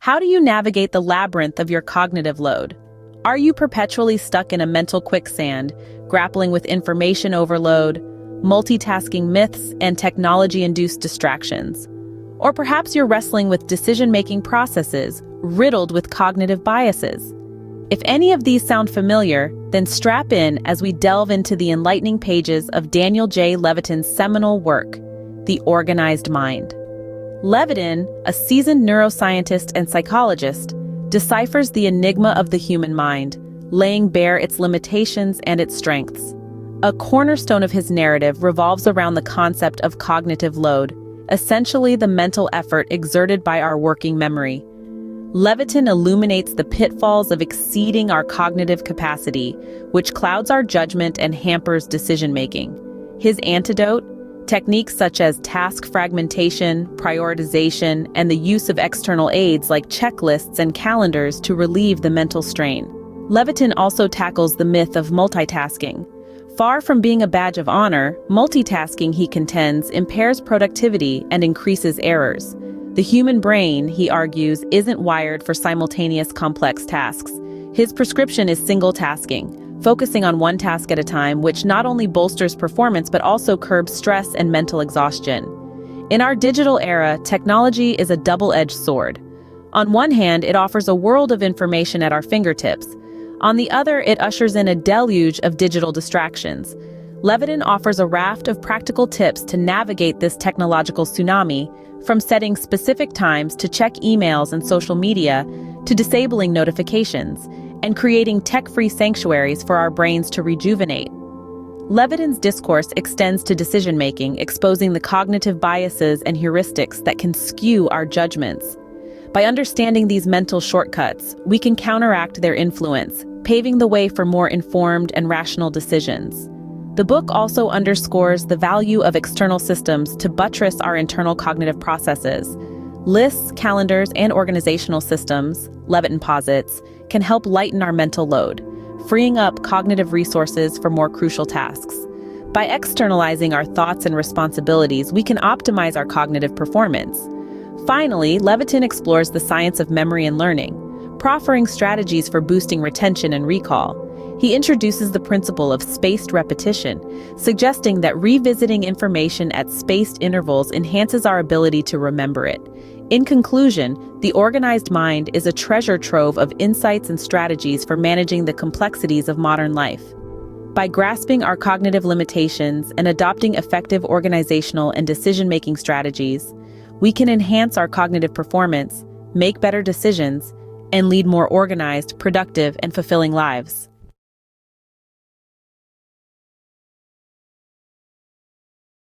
How do you navigate the labyrinth of your cognitive load? Are you perpetually stuck in a mental quicksand, grappling with information overload, multitasking myths, and technology-induced distractions? Or perhaps you're wrestling with decision-making processes riddled with cognitive biases. If any of these sound familiar, then strap in as we delve into the enlightening pages of Daniel J. Levitin's seminal work, The Organized Mind. Levitin, a seasoned neuroscientist and psychologist, deciphers the enigma of the human mind, laying bare its limitations and its strengths. A cornerstone of his narrative revolves around the concept of cognitive load, essentially the mental effort exerted by our working memory. Levitin illuminates the pitfalls of exceeding our cognitive capacity, which clouds our judgment and hampers decision-making. His antidote? Techniques such as task fragmentation, prioritization, and the use of external aids like checklists and calendars to relieve the mental strain. Levitin also tackles the myth of multitasking. Far from being a badge of honor, multitasking, he contends, impairs productivity and increases errors. The human brain, he argues, isn't wired for simultaneous complex tasks. His prescription is single tasking, focusing on one task at a time, which not only bolsters performance but also curbs stress and mental exhaustion. In our digital era, technology is a double-edged sword. On one hand, it offers a world of information at our fingertips. On the other, it ushers in a deluge of digital distractions. Levitin offers a raft of practical tips to navigate this technological tsunami, from setting specific times to check emails and social media, to disabling notifications, and creating tech-free sanctuaries for our brains to rejuvenate. Levitin's discourse extends to decision-making, exposing the cognitive biases and heuristics that can skew our judgments. By understanding these mental shortcuts, we can counteract their influence, paving the way for more informed and rational decisions. The book also underscores the value of external systems to buttress our internal cognitive processes. Lists, calendars, and organizational systems, Levitin posits, can help lighten our mental load, freeing up cognitive resources for more crucial tasks. By externalizing our thoughts and responsibilities, we can optimize our cognitive performance. Finally, Levitin explores the science of memory and learning, proffering strategies for boosting retention and recall. He introduces the principle of spaced repetition, suggesting that revisiting information at spaced intervals enhances our ability to remember it. In conclusion, The Organized Mind is a treasure trove of insights and strategies for managing the complexities of modern life. By grasping our cognitive limitations and adopting effective organizational and decision-making strategies, we can enhance our cognitive performance, make better decisions, and lead more organized, productive, and fulfilling lives.